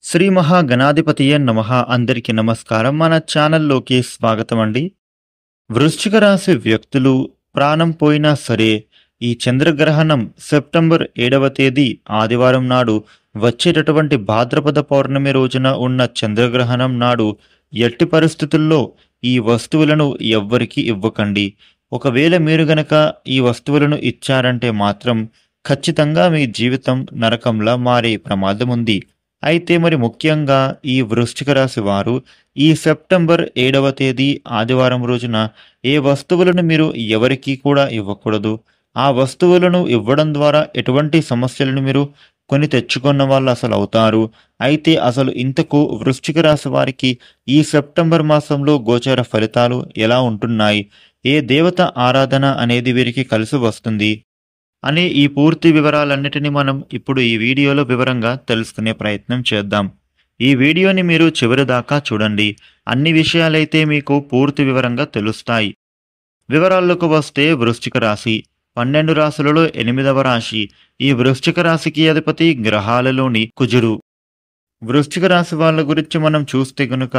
శ్రీ మహాగణాధిపతియే నమః. అందరికీ నమస్కారం. మన ఛానల్లోకి స్వాగతం అండి. వృశ్చిక రాశి వ్యక్తులు ప్రాణం పోయినా సరే ఈ చంద్రగ్రహణం సెప్టెంబర్ 7వ తేదీ ఆదివారం నాడు వచ్చేటటువంటి భాద్రపద పౌర్ణమి రోజున ఉన్న చంద్రగ్రహణం నాడు ఎట్టి పరిస్థితుల్లో ఈ వస్తువులను ఎవ్వరికీ ఇవ్వకండి. ఒకవేళ మీరు గనక ఈ వస్తువులను ఇచ్చారంటే మాత్రం ఖచ్చితంగా మీ జీవితం నరకంలా మారే ప్రమాదం ఉంది. అయితే మరి ముఖ్యంగా ఈ వృశ్చిక రాశి వారు ఈ సెప్టెంబర్ 7వ తేదీ ఆదివారం రోజున ఏ వస్తువులను మీరు ఎవరికీ కూడా ఇవ్వకూడదు. ఆ వస్తువులను ఇవ్వడం ద్వారా ఎటువంటి సమస్యలను మీరు కొని తెచ్చుకున్న వాళ్ళు అసలు అవుతారు. అయితే అసలు ఇంతకు వృశ్చిక రాశి వారికి ఈ సెప్టెంబర్ మాసంలో గోచర ఫలితాలు ఎలా ఉంటున్నాయి, ఏ దేవత ఆరాధన అనేది వీరికి కలిసి వస్తుంది అనే ఈ పూర్తి వివరాలన్నిటిని మనం ఇప్పుడు ఈ వీడియోలో వివరంగా తెలుసుకునే ప్రయత్నం చేద్దాం. ఈ వీడియోని మీరు చివరి దాకా చూడండి. అన్ని విషయాలైతే మీకు పూర్తి వివరంగా తెలుస్తాయి. వివరాల్లోకి వస్తే వృశ్చిక రాశి 12 రాశులలో 8వ రాశి. ఈ వృశ్చిక రాశికి అధిపతి గ్రహాలలోని కుజుడు. వృశ్చిక రాశి వాళ్ళ గురించి మనం చూస్తే గనుక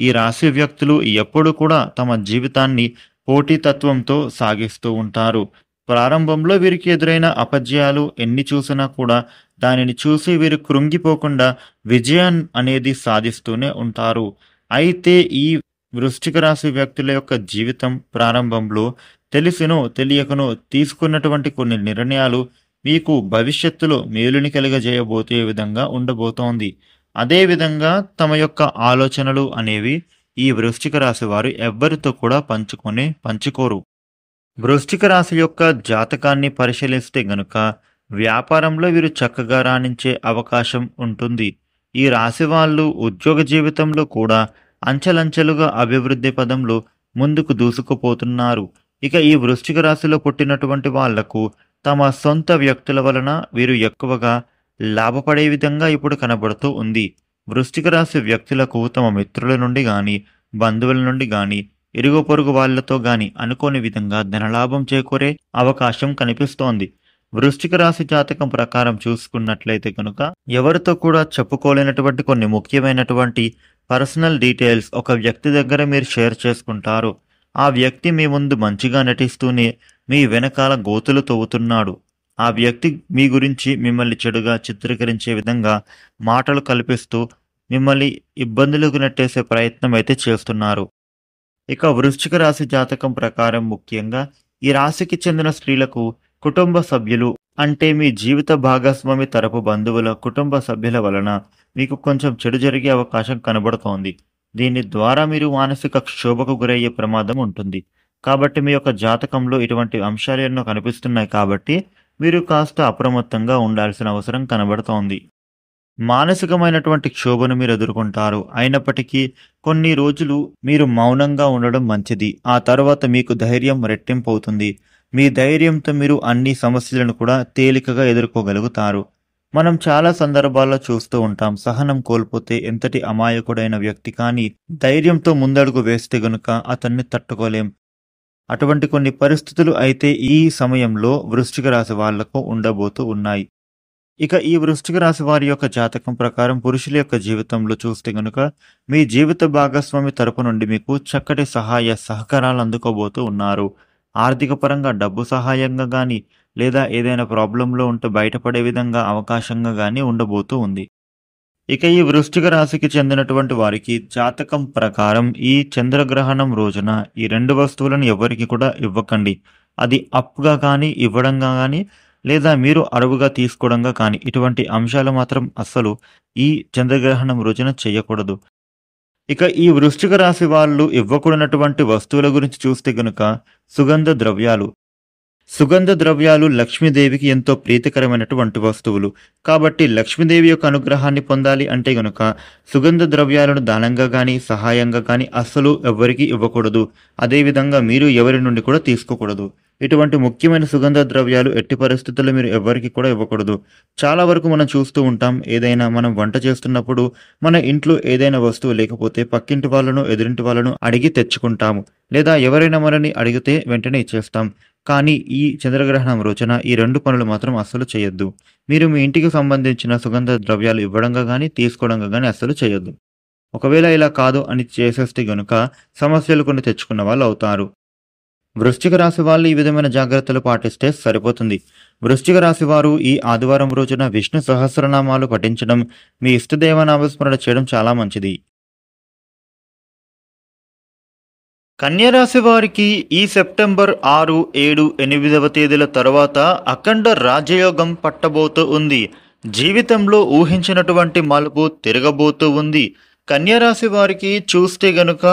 ఈ రాశి వ్యక్తులు ఎప్పుడు కూడా తమ జీవితాన్ని పోటీతత్వంతో సాగిస్తూ ఉంటారు. ప్రారంభంలో వీరికి ఎదురైన అపజయాలు ఎన్ని చూసినా కూడా దానిని చూసి వీరు కృంగిపోకుండా విజయం అనేది సాధిస్తూనే ఉంటారు. అయితే ఈ వృశ్చిక రాశి వ్యక్తుల యొక్క జీవితం ప్రారంభంలో తెలిసినో తెలియకనో తీసుకున్నటువంటి కొన్ని నిర్ణయాలు మీకు భవిష్యత్తులో మేలుని కలిగజేయబోతే విధంగా ఉండబోతోంది. అదేవిధంగా తమ యొక్క ఆలోచనలు అనేవి ఈ వృశ్చిక రాశి వారు ఎవ్వరితో కూడా పంచుకోరు. వృశ్చిక రాశి యొక్క జాతకాన్ని పరిశీలిస్తే గనుక వ్యాపారంలో వీరు చక్కగా రాణించే అవకాశం ఉంటుంది. ఈ రాశి వాళ్ళు ఉద్యోగ జీవితంలో కూడా అంచెలంచెలుగా అభివృద్ధి పదంలో ముందుకు దూసుకుపోతున్నారు. ఇక ఈ వృశ్చిక రాశిలో పుట్టినటువంటి వాళ్లకు తమ సొంత వ్యక్తుల వలన వీరు ఎక్కువగా లాభపడే విధంగా ఇప్పుడు కనబడుతూ ఉంది. వృశ్చిక రాశి వ్యక్తులకు తమ మిత్రుల నుండి గాని, బంధువుల నుండి గాని, ఇరుగు పొరుగు వాళ్లతో గాని అనుకోని విధంగా ధనలాభం చేకూరే అవకాశం కనిపిస్తోంది. వృశ్చిక రాశి జాతకం ప్రకారం చూసుకున్నట్లయితే కనుక ఎవరితో కూడా చెప్పుకోలేనటువంటి కొన్ని ముఖ్యమైనటువంటి పర్సనల్ డీటెయిల్స్ ఒక వ్యక్తి దగ్గర మీరు షేర్ చేసుకుంటారు. ఆ వ్యక్తి మీ ముందు మంచిగా నటిస్తూనే మీ వెనకాల గోతులు తవ్వుతున్నాడు. ఆ వ్యక్తి మీ గురించి మిమ్మల్ని చెడుగా చిత్రీకరించే విధంగా మాటలు కల్పిస్తూ మిమ్మల్ని ఇబ్బందులకు నెట్టేసే ప్రయత్నం అయితే చేస్తున్నారు. ఇక వృశ్చిక రాశి జాతకం ప్రకారం ముఖ్యంగా ఈ రాశికి చెందిన స్త్రీలకు కుటుంబ సభ్యులు అంటే మీ జీవిత భాగస్వామి తరపు బంధువుల కుటుంబ సభ్యుల వలన మీకు కొంచెం చెడు జరిగే అవకాశం కనబడుతోంది. దీని ద్వారా మీరు మానసిక క్షోభకు గురయ్యే ప్రమాదం ఉంటుంది. కాబట్టి మీ యొక్క జాతకంలో ఇటువంటి అంశాలు ఎన్నో కనిపిస్తున్నాయి కాబట్టి మీరు కాస్త అప్రమత్తంగా ఉండాల్సిన అవసరం కనబడుతోంది. మానసికమైనటువంటి క్షోభను మీరు ఎదుర్కొంటారు. అయినప్పటికీ కొన్ని రోజులు మీరు మౌనంగా ఉండడం మంచిది. ఆ తర్వాత మీకు ధైర్యం రెట్టింపు అవుతుంది. మీ ధైర్యంతో మీరు అన్ని సమస్యలను కూడా తేలికగా ఎదుర్కోగలుగుతారు. మనం చాలా సందర్భాల్లో చూస్తూ ఉంటాం, సహనం కోల్పోతే ఎంతటి అమాయకుడైన వ్యక్తి కానీ ధైర్యంతో ముందడుగు వేస్తే గనుక అతన్ని తట్టుకోలేం. అటువంటి కొన్ని పరిస్థితులు అయితే ఈ సమయంలో వృశ్చిక రాశి వాళ్లకు ఉండబోతూ ఉన్నాయి. ఇక ఈ వృశ్చిక రాశి వారి యొక్క జాతకం ప్రకారం పురుషుల యొక్క జీవితంలో చూస్తే గనుక మీ జీవిత భాగస్వామి తరపు నుండి మీకు చక్కటి సహాయ సహకారాలు అందుకోబోతూ ఉన్నారు. ఆర్థిక పరంగా డబ్బు సహాయంగా కానీ లేదా ఏదైనా ప్రాబ్లంలో ఉంటే బయటపడే విధంగా అవకాశంగా కానీ ఉండబోతూ ఉంది. ఇక ఈ వృశ్చిక రాశికి చెందినటువంటి వారికి జాతకం ప్రకారం ఈ చంద్రగ్రహణం రోజున ఈ 2 వస్తువులను ఎవరికి కూడా ఇవ్వకండి. అది అప్పుగా కానీ ఇవ్వడంగా కానీ లేదా మీరు అరువుగా తీసుకోవడంగా కానీ ఇటువంటి అంశాలు మాత్రం అస్సలు ఈ చంద్రగ్రహణం రోజున చేయకూడదు. ఇక ఈ వృశ్చిక రాశి వాళ్ళు ఇవ్వకూడనటువంటి వస్తువుల గురించి చూస్తే గనుక సుగంధ ద్రవ్యాలు లక్ష్మీదేవికి ఎంతో ప్రీతికరమైనటువంటి వస్తువులు. కాబట్టి లక్ష్మీదేవి యొక్క అనుగ్రహాన్ని పొందాలి అంటే గనుక సుగంధ ద్రవ్యాలను దానంగా కానీ సహాయంగా కానీ అస్సలు ఎవ్వరికీ ఇవ్వకూడదు. అదేవిధంగా మీరు ఎవరి నుండి కూడా తీసుకోకూడదు. ఇటువంటి ముఖ్యమైన సుగంధ ద్రవ్యాలు ఎట్టి పరిస్థితుల్లో మీరు ఎవ్వరికి కూడా ఇవ్వకూడదు. చాలా వరకు మనం చూస్తూ ఉంటాం, ఏదైనా మనం వంట చేస్తున్నప్పుడు మన ఇంట్లో ఏదైనా వస్తువు లేకపోతే పక్కింటి వాళ్ళను ఎదురింటి వాళ్ళను అడిగి తెచ్చుకుంటాము. లేదా ఎవరైనా మనని అడిగితే వెంటనే ఇచ్చేస్తాం. కానీ ఈ చంద్రగ్రహణం రోజున ఈ 2 పనులు మాత్రం అస్సలు చేయొద్దు. మీరు మీ ఇంటికి సంబంధించిన సుగంధ ద్రవ్యాలు ఇవ్వడంగా గానీ, తీసుకోవడంగా గానీ అస్సలు చేయొద్దు. ఒకవేళ ఇలా కాదు అని చేసేస్తే గనుక సమస్యలు కొన్ని తెచ్చుకున్న వాళ్ళవుతారు. వృశ్చిక రాశి వాళ్ళు ఈ విధమైన జాగ్రత్తలు పాటిస్తే సరిపోతుంది. వృశ్చిక రాశి వారు ఈ ఆదివారం రోజున విష్ణు సహస్రనామాలు పఠించడం, మీ ఇష్టదేవ నామస్మరణ చేయడం చాలా మంచిది. కన్యా రాశి వారికి ఈ సెప్టెంబర్ 6, 7, 8వ తేదీల తర్వాత అఖండ రాజయోగం పట్టబోతూ ఉంది. జీవితంలో ఊహించినటువంటి మలుపు తిరగబోతూ ఉంది. కన్యా రాశి వారికి చూస్తే గనుక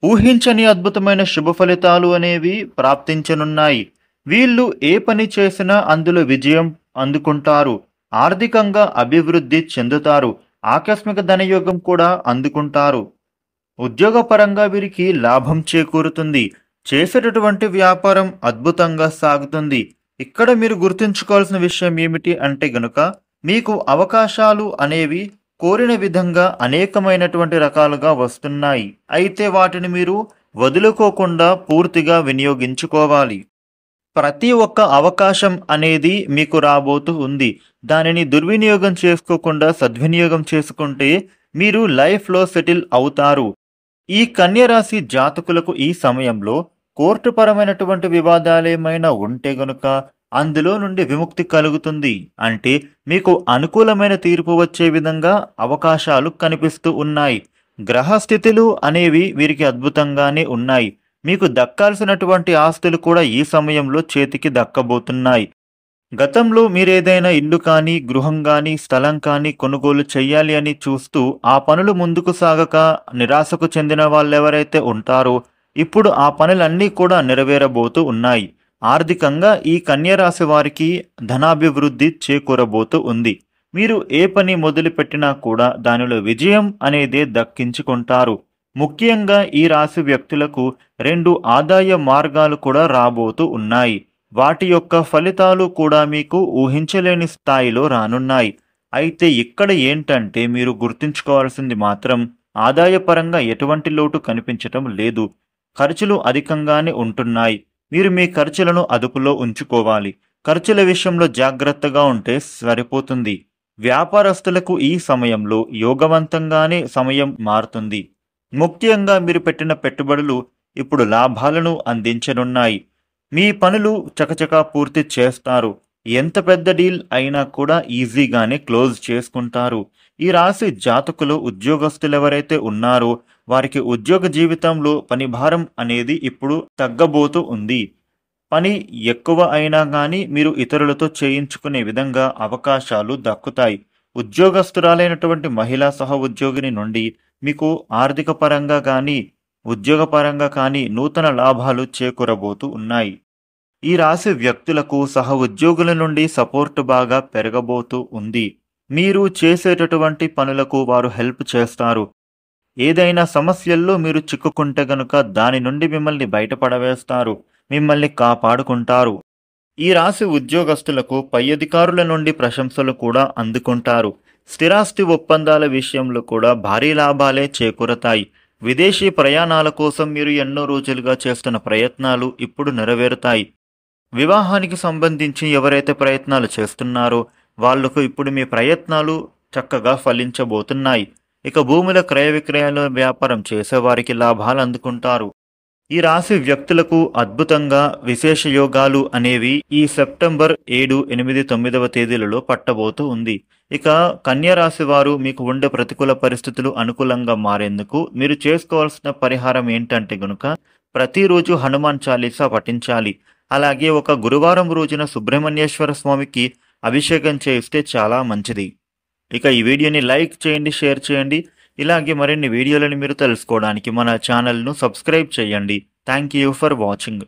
ఊహించని అద్భుతమైన శుభ ఫలితాలు అనేవి ప్రాప్తించనున్నాయి. వీళ్ళు ఏ పని చేసినా అందులో విజయం అందుకుంటారు. ఆర్థికంగా అభివృద్ధి చెందుతారు. ఆకస్మిక ధనయోగం కూడా అందుకుంటారు. ఉద్యోగపరంగా వీరికి లాభం చేకూరుతుంది. చేసేటటువంటి వ్యాపారం అద్భుతంగా సాగుతుంది. ఇక్కడ మీరు గుర్తుంచుకోవాల్సిన విషయం ఏమిటి అంటే గనుక మీకు అవకాశాలు అనేవి కోరిన విధంగా అనేకమైనటువంటి రకాలుగా వస్తున్నాయి. అయితే వాటిని మీరు వదులుకోకుండా పూర్తిగా వినియోగించుకోవాలి. ప్రతి ఒక్క అవకాశం అనేది మీకు రాబోతూ ఉంది. దానిని దుర్వినియోగం చేసుకోకుండా సద్వినియోగం చేసుకుంటే మీరు లైఫ్లో సెటిల్ అవుతారు. ఈ కన్య రాశి జాతకులకు ఈ సమయంలో కోర్టుపరమైనటువంటి వివాదాలేమైనా ఉంటే గనుక అందులో నుండి విముక్తి కలుగుతుంది. అంటే మీకు అనుకూలమైన తీర్పు వచ్చే విధంగా అవకాశాలు కనిపిస్తూ ఉన్నాయి. గ్రహస్థితులు అనేవి వీరికి అద్భుతంగానే ఉన్నాయి. మీకు దక్కాల్సినటువంటి ఆస్తులు కూడా ఈ సమయంలో చేతికి దక్కబోతున్నాయి. గతంలో మీరేదైనా ఇల్లు కానీ, గృహం కానీ, స్థలం కానీ కొనుగోలు చెయ్యాలి అని చూస్తూ ఆ పనులు ముందుకు సాగక నిరాశకు చెందిన వాళ్ళెవరైతే ఉంటారో ఇప్పుడు ఆ పనులన్నీ కూడా నెరవేరబోతూ ఉన్నాయి. ఆర్థికంగా ఈ కన్య రాశి వారికి ధనాభివృద్ధి చేకూరబోతూ ఉంది. మీరు ఏ పని మొదలుపెట్టినా కూడా దానిలో విజయం అనేది దక్కించుకుంటారు. ముఖ్యంగా ఈ రాశి వ్యక్తులకు 2 ఆదాయ మార్గాలు కూడా రాబోతూ ఉన్నాయి. వాటి యొక్క ఫలితాలు కూడా మీకు ఊహించలేని స్థాయిలో రానున్నాయి. అయితే ఇక్కడ ఏంటంటే మీరు గుర్తుంచుకోవాల్సింది మాత్రం ఆదాయపరంగా ఎటువంటి లోటు కనిపించటం లేదు. ఖర్చులు అధికంగానే ఉంటున్నాయి. మీరు మీ ఖర్చులను అదుపులో ఉంచుకోవాలి. ఖర్చుల విషయంలో జాగ్రత్తగా ఉంటే సరిపోతుంది. వ్యాపారస్తులకు ఈ సమయంలో యోగవంతంగానే సమయం మారుతుంది. ముఖ్యంగా మీరు పెట్టిన పెట్టుబడులు ఇప్పుడు లాభాలను అందించనున్నాయి. మీ పనులు చకచకా పూర్తి చేస్తారు. ఎంత పెద్ద డీల్ అయినా కూడా ఈజీగానే క్లోజ్ చేసుకుంటారు. ఈ రాశి జాతకులు ఉద్యోగస్తులు ఎవరైతే ఉన్నారో వారికి ఉద్యోగ జీవితంలో పని భారం అనేది ఇప్పుడు తగ్గబోతూ ఉంది. పని ఎక్కువ అయినా కానీ మీరు ఇతరులతో చేయించుకునే విధంగా అవకాశాలు దక్కుతాయి. ఉద్యోగస్తురాలైనటువంటి మహిళా సహ ఉద్యోగిని నుండి మీకు ఆర్థిక పరంగా కానీ ఉద్యోగపరంగా కానీ నూతన లాభాలు చేకూరబోతూ ఉన్నాయి. ఈ రాశి వ్యక్తులకు సహ ఉద్యోగుల నుండి సపోర్టు బాగా పెరగబోతూ ఉంది. మీరు చేసేటటువంటి పనులకు వారు హెల్ప్ చేస్తారు. ఏదైనా సమస్యల్లో మీరు చిక్కుకుంటే గనుక దాని నుండి మిమ్మల్ని బయటపడవేస్తారు. మిమ్మల్ని కాపాడుకుంటారు. ఈ రాశి ఉద్యోగస్తులకు పై అధికారుల నుండి ప్రశంసలు కూడా అందుకుంటారు. స్థిరాస్తి ఒప్పందాల విషయంలో కూడా భారీ లాభాలే చేకూరతాయి. విదేశీ ప్రయాణాల కోసం మీరు ఎన్నో రోజులుగా చేస్తున్న ప్రయత్నాలు ఇప్పుడు నెరవేరుతాయి. వివాహానికి సంబంధించి ఎవరైతే ప్రయత్నాలు చేస్తున్నారో వాళ్లకు ఇప్పుడు మీ ప్రయత్నాలు చక్కగా ఫలించబోతున్నాయి. ఇక భూముల క్రయ విక్రయాల వ్యాపారం చేసేవారికి లాభాలు అందుకుంటారు. ఈ రాశి వ్యక్తులకు అద్భుతంగా విశేష యోగాలు అనేవి ఈ సెప్టెంబర్ 7, 8, 9వ తేదీలలో పట్టబోతూ ఉంది. ఇక కన్యా రాశి వారు మీకు ఉండే ప్రతికూల పరిస్థితులు అనుకూలంగా మారేందుకు మీరు చేసుకోవాల్సిన పరిహారం ఏంటంటే గనుక ప్రతిరోజు హనుమాన్ చాలీసా పఠించాలి. అలాగే ఒక గురువారం రోజున సుబ్రహ్మణ్యేశ్వర స్వామికి అభిషేకం చేయిస్తే చాలా మంచిది. ఇక ఈ వీడియోని లైక్ చేయండి, షేర్ చేయండి. ఇలాగే మరిన్ని వీడియోలను మీరు తెలుసుకోవడానికి మన ఛానల్ను సబ్స్క్రైబ్ చేయండి. Thank you for watching.